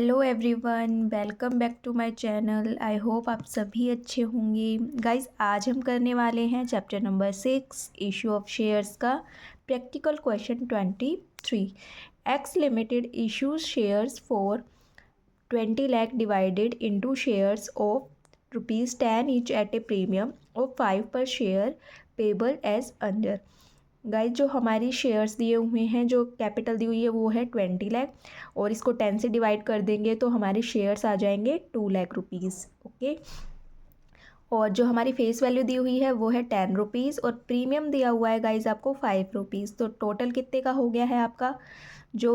Hello everyone, welcome back to my channel. I hope आप सभी अच्छे होंगे। गाइस, आज हम करने वाले हैं chapter number 6 issue of shares का practical question 23। X limited issues shares for 20 lakh divided into shares of ₹10 each at a premium of 5 पर share payable as under. Guys, जो हमारी शेयर्स दिए हुए हैं, जो कैपिटल दी हुई है वो है 20 लाख और इसको 10 से डिवाइड कर देंगे तो हमारे शेयर्स आ जाएंगे 2 लाख रुपीज़। ओके, और जो हमारी फेस वैल्यू दी हुई है वो है 10 रुपीज़ और प्रीमियम दिया हुआ है गाइज आपको 5 रुपीज़। तो टोटल कितने का हो गया है आपका जो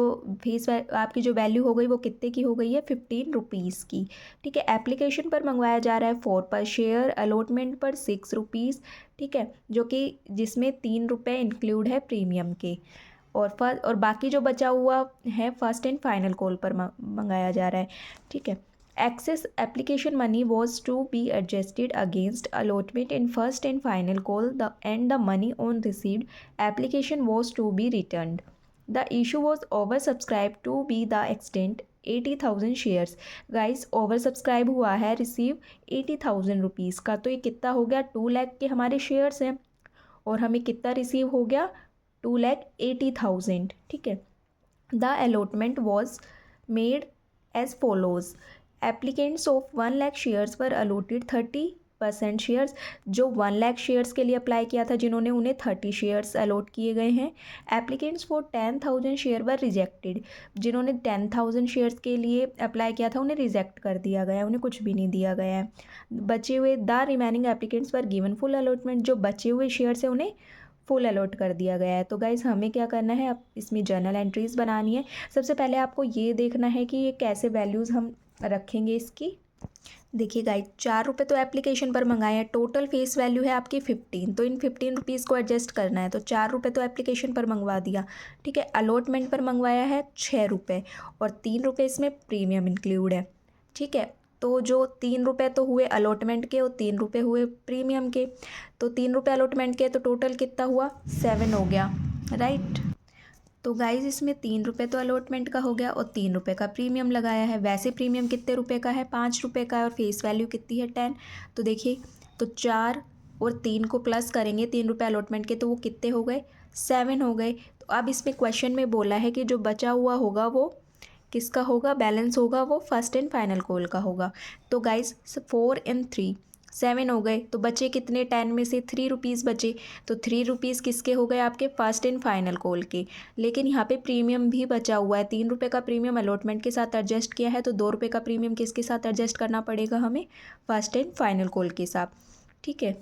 आपकी जो वैल्यू हो गई वो कितने की हो गई है 15 रुपीज़ की। ठीक है, एप्लीकेशन पर मंगवाया जा रहा है 4 पर शेयर, अलॉटमेंट पर 6 रुपीज़। ठीक है, जो कि जिसमें 3 रुपये इंक्लूड है प्रीमियम के। और बाकी जो बचा हुआ है फर्स्ट एंड फाइनल कॉल पर मंगाया जा रहा है। ठीक है, excess application money was to be adjusted against allotment in first and final call and the money on received application was to be returned. The issue was oversubscribed to be the extent 80,000 shares. Guys, oversubscribe हुआ है receive 80,000 rupees का। तो ये कितना हो गया 2 लाख के हमारे शेयर्स हैं और हमें कितना रिसीव हो गया 2,80,000। ठीक है, the allotment was made as follows. Applicants of 1 lakh shares पर अलॉटेड 30% शेयर्स। जो 1 लाख शेयर्स के लिए अप्लाई किया था जिन्होंने, उन्हें 30 शेयर्स अलॉट किए गए हैं। Applicants for 10,000 share were rejected. जिन्होंने 10,000 शेयर्स के लिए अप्लाई किया था उन्हें रिजेक्ट कर दिया गया, उन्हें कुछ भी नहीं दिया गया है। बचे हुए द रिमेनिंग एप्लीकेंट्स पर गिवन फुल अलॉटमेंट। जो बचे हुए शेयर्स हैं उन्हें फुल अलॉट कर दिया गया है। तो गाइज़, हमें क्या करना है, अब इसमें जर्नल एंट्रीज़ बनानी है। सबसे पहले आपको ये देखना है कि ये कैसे वैल्यूज़ हम रखेंगे इसकी। देखिए गाइज, 4 रुपये तो एप्लीकेशन पर मंगाए हैं, टोटल फेस वैल्यू है आपकी 15, तो इन 15 रुपीज़ को एडजस्ट करना है। तो 4 रुपये तो एप्लीकेशन पर मंगवा दिया। ठीक है, अलॉटमेंट पर मंगवाया है 6 रुपये और 3 रुपये इसमें प्रीमियम इंक्लूड है। ठीक है, तो जो 3 रुपये तो हुए अलॉटमेंट के और 3 रुपये हुए प्रीमियम के। तो 3 रुपये अलॉटमेंट के, तो टोटल कितना हुआ 7 हो गया, राइट। तो गाइज, इसमें 3 रुपये तो अलॉटमेंट का हो गया और 3 रुपये का प्रीमियम लगाया है। वैसे प्रीमियम कितने रुपये का है, 5 रुपये का है और फेस वैल्यू कितनी है 10। तो देखिए, तो 4 और 3 को प्लस करेंगे 3 रुपये अलॉटमेंट के, तो वो कितने हो गए 7 हो गए। तो अब इसमें क्वेश्चन में बोला है कि जो बचा हुआ होगा वो किसका होगा, बैलेंस होगा वो फर्स्ट एंड फाइनल कॉल का होगा। तो गाइज, 4 और 3 7 हो गए, तो बचे कितने 10 में से 3 रुपीज़ बचे। तो 3 रुपीज़ किसके हो गए आपके फर्स्ट एंड फाइनल कॉल के। लेकिन यहाँ पे प्रीमियम भी बचा हुआ है, 3 रुपये का प्रीमियम अलॉटमेंट के साथ एडजस्ट किया है, तो 2 रुपये का प्रीमियम किसके साथ एडजस्ट करना पड़ेगा हमें, फर्स्ट एंड फाइनल कॉल के साथ। ठीक है,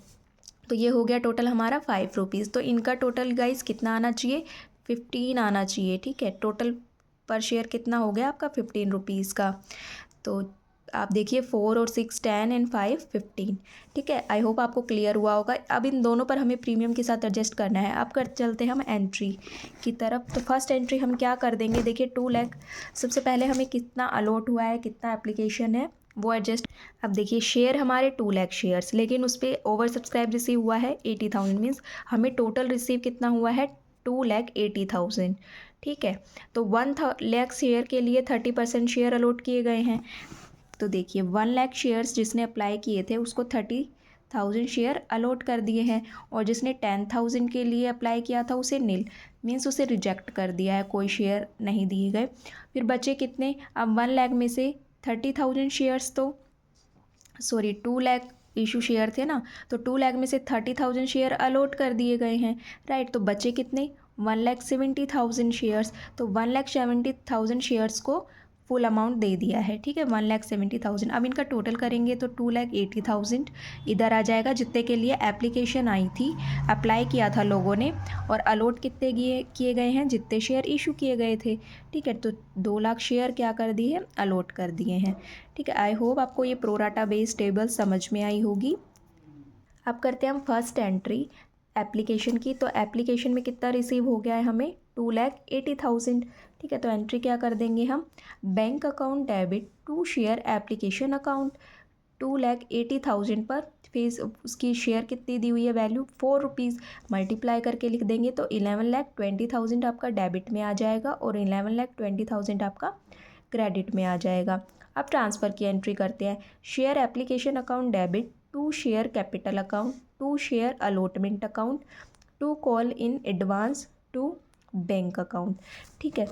तो ये हो गया टोटल हमारा 5 रुपीज़। तो इनका टोटल गाइज कितना आना चाहिए 15 आना चाहिए। ठीक है, टोटल पर शेयर कितना हो गया आपका 15 रुपीज़ का। तो आप देखिए 4 और 6 10 एंड 5 15। ठीक है, आई होप आपको क्लियर हुआ होगा। अब इन दोनों पर हमें प्रीमियम के साथ एडजस्ट करना है। अब चलते हैं हम एंट्री की तरफ। तो फर्स्ट एंट्री हम क्या कर देंगे, देखिए 2 लाख। सबसे पहले हमें कितना अलॉट हुआ है, कितना एप्लीकेशन है वो एडजस्ट। अब देखिए, शेयर हमारे 2 लाख शेयर्स, लेकिन उस पर ओवर सब्सक्राइब रिसीव हुआ है 80,000, मीन्स हमें टोटल रिसीव कितना हुआ है 2,80,000। ठीक है, तो 1 लाख शेयर के लिए 30% शेयर अलॉट किए गए हैं। तो देखिए 1 लाख शेयर्स जिसने अप्लाई किए थे उसको 30,000 शेयर अलॉट कर दिए हैं और जिसने 10,000 के लिए अप्लाई किया था उसे नील, मीन्स उसे रिजेक्ट कर दिया है, कोई शेयर नहीं दिए गए। फिर बचे कितने, अब 1 लाख में से 30,000 शेयर्स, तो सॉरी 2 लाख इशू शेयर थे ना, तो 2 लाख में से 30,000 शेयर अलॉट कर दिए गए हैं, राइट। तो बचे कितने 1,70,000 शेयर्स। तो 1,70,000 शेयर्स को फुल अमाउंट दे दिया है। ठीक है, 1,70,000। अब इनका टोटल करेंगे तो 2,80,000 इधर आ जाएगा, जितने के लिए एप्लीकेशन आई थी, अप्लाई किया था लोगों ने, और अलॉट कितने किए गए हैं, जितने शेयर इशू किए गए थे। ठीक है, तो 2 लाख शेयर क्या कर दिए, अलॉट कर दिए हैं। ठीक है, आई होप आपको ये प्रोराटा बेस टेबल समझ में आई होगी। अब करते हैं हम फर्स्ट एंट्री एप्लीकेशन की। तो एप्लीकेशन में कितना रिसीव हो गया है हमें 2,80,000। ठीक है, तो एंट्री क्या कर देंगे हम, bank account debit to share application account 2,80,000 पर फेस उसकी शेयर कितनी दी हुई है वैल्यू 4 रुपीज़, मल्टीप्लाई करके लिख देंगे तो 11,20,000 आपका डेबिट में आ जाएगा और 11,20,000 आपका क्रेडिट में आ जाएगा। अब ट्रांसफ़र की एंट्री करते हैं। Share application account debit to share capital account to share allotment account to call in advance to bank account. ठीक है,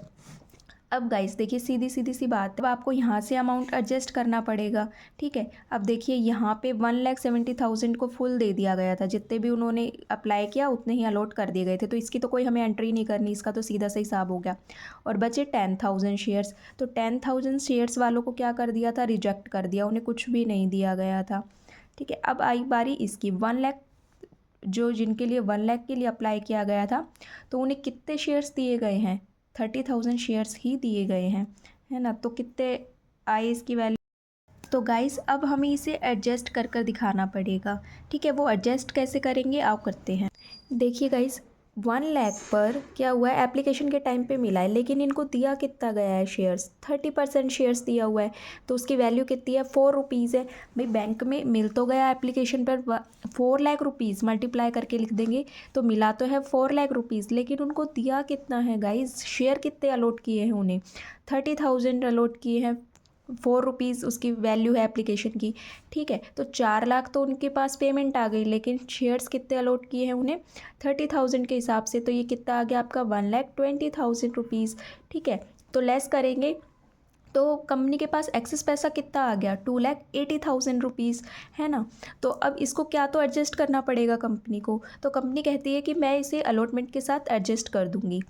अब गाइस देखिए सीधी सीधी सी बात है, अब आपको यहाँ से अमाउंट एडजस्ट करना पड़ेगा। ठीक है, अब देखिए यहाँ पे 1,70,000 को फुल दे दिया गया था, जितने भी उन्होंने अप्लाई किया उतने ही अलॉट कर दिए गए थे, तो इसकी तो कोई हमें एंट्री नहीं करनी, इसका तो सीधा सा हिसाब हो गया। और बचे 10,000 शेयर्स, तो 10,000 शेयर्स वालों को क्या कर दिया था, रिजेक्ट कर दिया, उन्हें कुछ भी नहीं दिया गया था। ठीक है, अब आई बारी इसकी 1 लाख, जो जिनके लिए 1 लाख के लिए अप्लाई किया गया था, तो उन्हें कितने शेयर्स दिए गए हैं, 30,000 शेयर्स ही दिए गए हैं, है ना। तो कितने आए इसकी वैल्यू, तो गाइस अब हमें इसे एडजस्ट कर कर दिखाना पड़ेगा। ठीक है, वो एडजस्ट कैसे करेंगे आओ करते हैं। देखिए गाइस 1 लाख पर क्या हुआ है, एप्लीकेशन के टाइम पे मिला है, लेकिन इनको दिया कितना गया है शेयर्स, 30% शेयर्स दिया हुआ है, तो उसकी वैल्यू कितनी है, 4 रुपीज़ है। भाई बैंक में मिल तो गया एप्लीकेशन पर 4 लाख रुपीज़, मल्टीप्लाई करके लिख देंगे तो मिला तो है 4 लाख रुपीज़, लेकिन उनको दिया कितना है गाइज, शेयर कितने अलॉट किए हैं उन्हें, 30,000 अलॉट किए हैं, 4 रुपीज़ उसकी वैल्यू है एप्लीकेशन की। ठीक है, तो 4 लाख तो उनके पास पेमेंट आ गई, लेकिन शेयर्स कितने अलॉट किए हैं उन्हें, 30,000 के हिसाब से, तो ये कितना आ गया आपका 1,20,000 रुपीज़। ठीक है, तो लेस करेंगे तो कंपनी के पास एक्सेस पैसा कितना आ गया, 2,80,000 रुपीज़, है ना। तो अब इसको क्या तो एडजस्ट करना पड़ेगा कंपनी को, तो कंपनी कहती है कि मैं इसे अलॉटमेंट के साथ एडजस्ट कर दूंगी।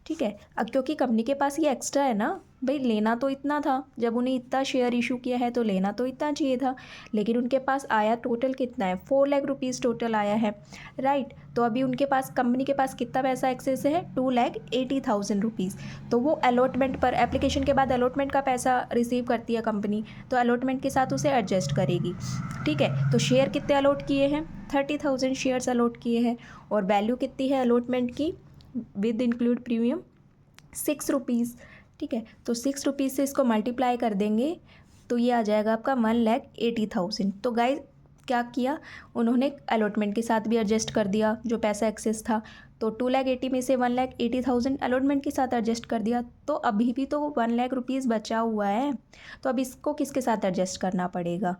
ठीक है, अब क्योंकि कंपनी के पास ये एक्स्ट्रा है ना, भाई लेना तो इतना था, जब उन्हें इतना शेयर इशू किया है तो लेना तो इतना चाहिए था, लेकिन उनके पास आया टोटल कितना है, 4 लाख रुपीज़ टोटल आया है, राइट। तो अभी उनके पास, कंपनी के पास कितना पैसा एक्सेस है, 2,80,000 रुपीज़। तो वो अलॉटमेंट पर, एप्लीकेशन के बाद अलॉटमेंट का पैसा रिसीव करती है कंपनी, तो अलॉटमेंट के साथ उसे एडजस्ट करेगी। ठीक है, तो शेयर कितने अलॉट किए हैं, 30,000 शेयर्स अलॉट किए हैं, और वैल्यू कितनी है अलॉटमेंट की विद इंक्लूड प्रीमियम, 6 रुपीज़। ठीक है, तो 6 रुपीज़ से इसको मल्टीप्लाई कर देंगे तो ये आ जाएगा आपका 1,80,000। तो गाइस क्या किया उन्होंने, अलॉटमेंट के साथ भी एडजस्ट कर दिया जो पैसा एक्सेस था, तो 2,80,000 में से 1,80,000 अलॉटमेंट के साथ एडजस्ट कर दिया, तो अभी भी तो 1 लाख रुपीज़ बचा हुआ है। तो अब इसको किसके साथ एडजस्ट करना पड़ेगा,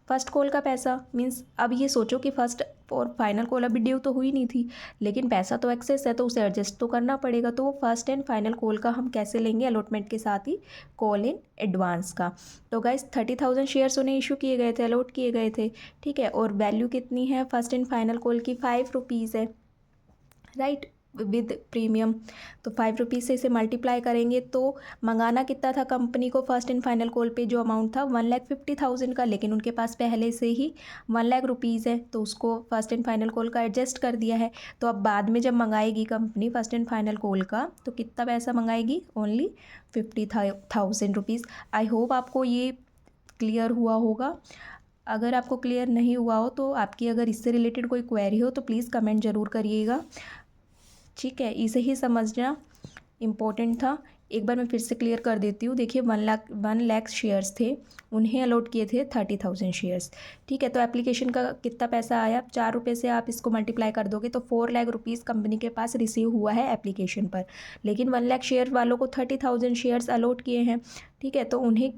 फर्स्ट कॉल का पैसा, मीन्स अब ये सोचो कि फर्स्ट और फाइनल कॉल अभी ड्यू तो हुई नहीं थी, लेकिन पैसा तो एक्सेस है तो उसे एडजस्ट तो करना पड़ेगा, तो वो फर्स्ट एंड फाइनल कॉल का हम कैसे लेंगे, अलॉटमेंट के साथ ही कॉल इन एडवांस का। तो गाइस 30,000 शेयर्स उन्हें इशू किए गए थे, अलॉट किए गए थे। ठीक है, और वैल्यू कितनी है फर्स्ट एंड फाइनल कॉल की, 5 रुपीज़ है, राइट, विद प्रीमियम। तो 5 रुपीज़ से इसे मल्टीप्लाई करेंगे तो मंगाना कितना था कंपनी को फर्स्ट एंड फाइनल कॉल पे, जो अमाउंट था 1,50,000 का, लेकिन उनके पास पहले से ही 1 लाख रुपीज़ है, तो उसको फर्स्ट एंड फाइनल कॉल का एडजस्ट कर दिया है। तो अब बाद में जब मंगाएगी company first and final call का, तो कितना पैसा मंगाएगी, ओनली 50,000 रुपीज़। आई होप आपको ये क्लियर हुआ होगा। अगर आपको क्लियर नहीं हुआ हो तो आपकी अगर इससे रिलेटेड कोई क्वेरी हो तो प्लीज़ कमेंट ज़रूर करिएगा। ठीक है, इसे ही समझना इम्पोर्टेंट था। एक बार मैं फिर से क्लियर कर देती हूँ। देखिए 1 लाख शेयर्स थे, उन्हें अलॉट किए थे 30,000 शेयर्स। ठीक है, तो एप्लीकेशन का कितना पैसा आया, 4 रुपये से आप इसको मल्टीप्लाई कर दोगे तो 4 लाख रुपीज़ कंपनी के पास रिसीव हुआ है एप्लीकेशन पर, लेकिन 1 लाख शेयर वालों को 30,000 शेयर्स अलॉट किए हैं। ठीक है, तो उन्हें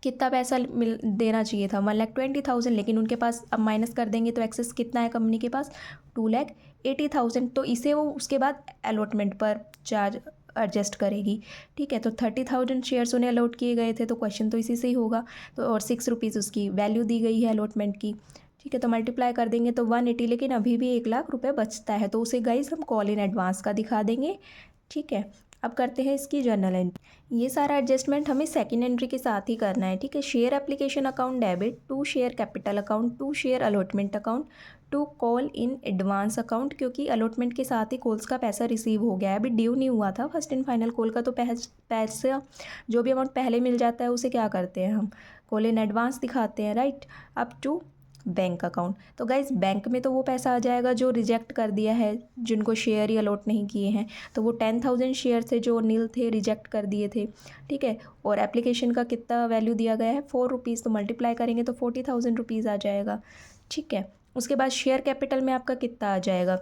कितना पैसा मिल देना चाहिए था, 1,20,000, लेकिन उनके पास अब माइनस कर देंगे तो एक्सेस कितना है कंपनी के पास, 2,80,000। तो इसे वो उसके बाद अलॉटमेंट पर चार्ज एडजस्ट करेगी। ठीक है, तो 30,000 शेयर्स उन्हें अलॉट किए गए थे, तो क्वेश्चन तो इसी से ही होगा। तो और 6 रुपीज़ उसकी वैल्यू दी गई है अलॉटमेंट की। ठीक है, तो मल्टीप्लाई कर देंगे तो 180, लेकिन अभी भी 1 लाख रुपए बचता है, तो उसे गाइस हम कॉल इन एडवांस का दिखा देंगे। ठीक है, अब करते हैं इसकी जर्नल एंट्री। ये सारा एडजस्टमेंट हमें सेकंड एंट्री के साथ ही करना है। ठीक है, share application account debit to share capital account to share allotment account to call in advance account, क्योंकि अलॉटमेंट के साथ ही कॉल्स का पैसा रिसीव हो गया है, अभी ड्यू नहीं हुआ था फर्स्ट एंड फाइनल कॉल का, तो पैसा जो भी अमाउंट पहले मिल जाता है उसे क्या करते हैं हम, कॉल इन एडवांस दिखाते हैं, right. Up to bank account, तो गाइज बैंक में तो वो पैसा आ जाएगा जो रिजेक्ट कर दिया है, जिनको शेयर ही अलॉट नहीं किए हैं, तो वो 10,000 शेयर थे जो नील थे, रिजेक्ट कर दिए थे। ठीक है, और एप्लीकेशन का कितना वैल्यू दिया गया है, 4 रुपीज़, तो मल्टीप्लाई करेंगे तो 40,000 रुपीज़ आ जाएगा। ठीक है, उसके बाद शेयर कैपिटल में आपका कितना आ जाएगा,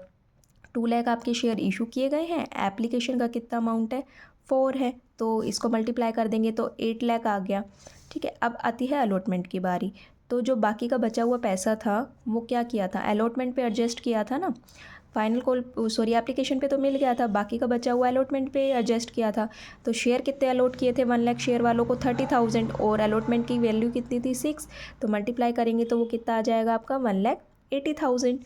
2 लाख आपके शेयर इशू किए गए हैं, एप्लीकेशन का कितना अमाउंट है 4 है, तो इसको मल्टीप्लाई कर देंगे तो 8 लाख आ गया। ठीक है, अब आती है अलॉटमेंट की बारी। तो जो बाकी का बचा हुआ पैसा था वो क्या किया था, अलॉटमेंट पे एडजस्ट किया था ना, फाइनल कॉल सॉरी एप्लीकेशन पे तो मिल गया था, बाकी का बचा हुआ अलॉटमेंट पे एडजस्ट किया था। तो शेयर कितने अलॉट किए थे 1 लाख शेयर वालों को 30,000 और अलॉटमेंट की वैल्यू कितनी थी 6, तो मल्टीप्लाई करेंगे तो वो कितना आ जाएगा आपका 1,80,000।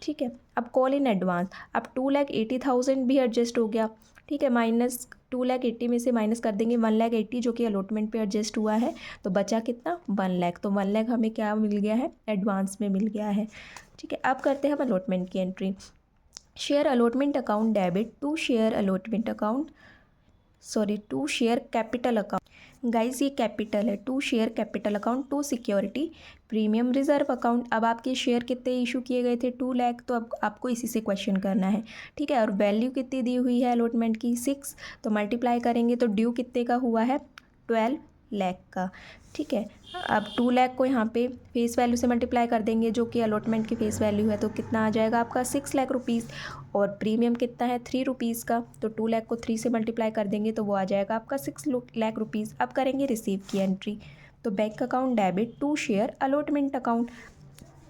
ठीक है, अब कॉल इन एडवांस, अब 2,80,000 भी एडजस्ट हो गया। ठीक है, माइनस 2,80,000 में से माइनस कर देंगे 1,80,000 जो कि अलॉटमेंट पे एडजस्ट हुआ है, तो बचा कितना 1 लाख। तो 1 लाख हमें क्या मिल गया है, एडवांस में मिल गया है। ठीक है, अब करते हैं हम अलॉटमेंट की entry. Share allotment account debit to share allotment account to share capital account. Guys ये कैपिटल है, to share capital account to security premium reserve account. अब आपके शेयर कितने इशू किए गए थे 2 लाख, तो अब आपको इसी से क्वेश्चन करना है। ठीक है, और वैल्यू कितनी दी हुई है अलॉटमेंट की 6, तो मल्टीप्लाई करेंगे तो ड्यू कितने का हुआ है 12 लाख का। ठीक है, अब 2 लाख को यहाँ पे फेस वैल्यू से मल्टीप्लाई कर देंगे जो कि अलॉटमेंट की फेस वैल्यू है, तो कितना आ जाएगा आपका 6 लाख रुपीज़, और प्रीमियम कितना है 3 रुपीज़ का, तो 2 लाख को 3 से मल्टीप्लाई कर देंगे तो वो आ जाएगा आपका 6 लाख रुपीज़। अब करेंगे रिसीव की एंट्री, तो bank account debit to share allotment account.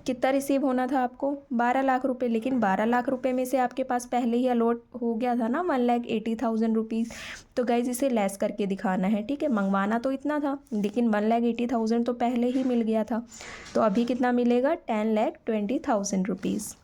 कितना रिसीव होना था आपको 12 लाख रुपए, लेकिन 12 लाख रुपए में से आपके पास पहले ही अलॉट हो गया था ना 1,80,000 रुपीज़, तो गाइज इसे लेस करके दिखाना है। ठीक है, मंगवाना तो इतना था लेकिन 1,80,000 तो पहले ही मिल गया था, तो अभी कितना मिलेगा 10,20,000 रुपीज़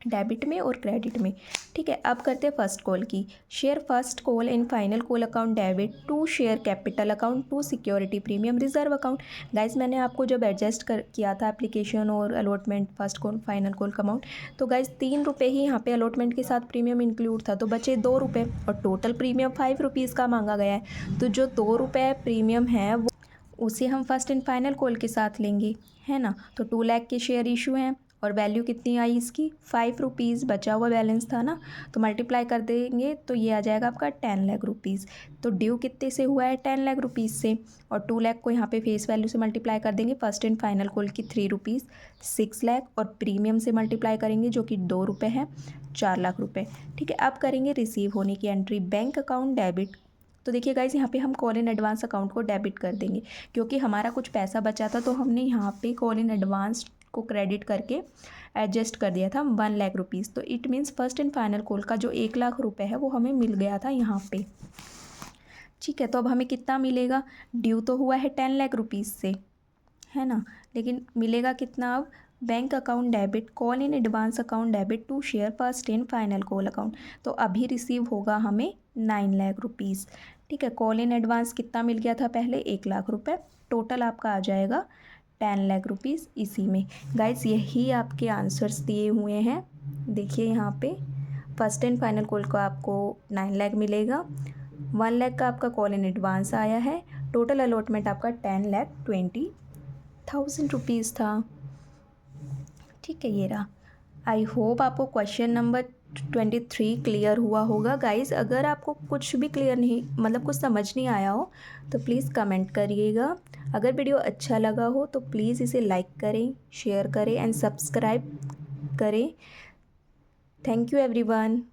डेबिट में और क्रेडिट में। ठीक है, अब करते हैं फर्स्ट कॉल की। Share first call in final call account debit to share capital account to security premium reserve account. Guys मैंने आपको जब एडजस्ट किया था एप्लीकेशन और allotment first call final call का अमाउंट, तो गाइज 3 रुपये ही यहाँ पे अलॉटमेंट के साथ प्रीमियम इंक्लूड था, तो बचे 2 रुपये और टोटल प्रीमियम 5 रुपीज़ का मांगा गया है। तो जो 2 रुपये प्रीमियम है वो उसे हम फर्स्ट एंड फाइनल कॉल के साथ लेंगे, है ना। तो 2 लाख के शेयर इशू हैं और वैल्यू कितनी आई इसकी 5 रुपीज़, बचा हुआ बैलेंस था ना, तो मल्टीप्लाई कर देंगे तो ये आ जाएगा आपका 10 लाख रुपीज़। तो ड्यू कितने से हुआ है 10 लाख रुपीज़ से, और 2 लाख को यहाँ पे फेस वैल्यू से मल्टीप्लाई कर देंगे फर्स्ट एंड फाइनल कॉल की 3 रुपीज़ 6 लाख, और प्रीमियम से मल्टीप्लाई करेंगे जो कि 2 रुपये है 4 लाख रुपये। ठीक है, अब करेंगे रिसीव होने की एंट्री, बैंक अकाउंट डेबिट। तो देखिए गाइज यहाँ पे हम कॉल इन एडवांस अकाउंट को डेबिट कर देंगे, क्योंकि हमारा कुछ पैसा बचा था तो हमने यहाँ पे कॉल इन एडवांस को क्रेडिट करके एडजस्ट कर दिया था 1 लाख रुपीज़। तो it means first and final call का जो 1 लाख रुपए है वो हमें मिल गया था यहाँ पे। ठीक है, तो अब हमें कितना मिलेगा, ड्यू तो हुआ है 10 लाख रुपीज़ से, है ना, लेकिन मिलेगा कितना अब, bank account debit call in advance account debit to share first and final call account. तो अभी रिसीव होगा हमें 9 लाख रुपीज़। ठीक है, कॉल इन एडवांस कितना मिल गया था पहले 1 लाख रुपए, टोटल आपका आ जाएगा 10 लाख रुपीज़ इसी में। गाइज यही आपके आंसर्स दिए हुए हैं, देखिए यहाँ पे फर्स्ट एंड फाइनल कॉल का आपको 9 लाख मिलेगा, 1 लाख का आपका कॉल इन एडवांस आया है, टोटल अलॉटमेंट आपका 10,20,000 रुपीज़ था। ठीक है, ये रहा। आई होप आपको क्वेश्चन नंबर 23 क्लियर हुआ होगा। गाइज़ अगर आपको कुछ भी क्लियर नहीं, मतलब कुछ समझ नहीं आया हो तो प्लीज़ कमेंट करिएगा। अगर वीडियो अच्छा लगा हो तो प्लीज़ इसे लाइक करें, शेयर करें एंड सब्सक्राइब करें। Thank you everyone.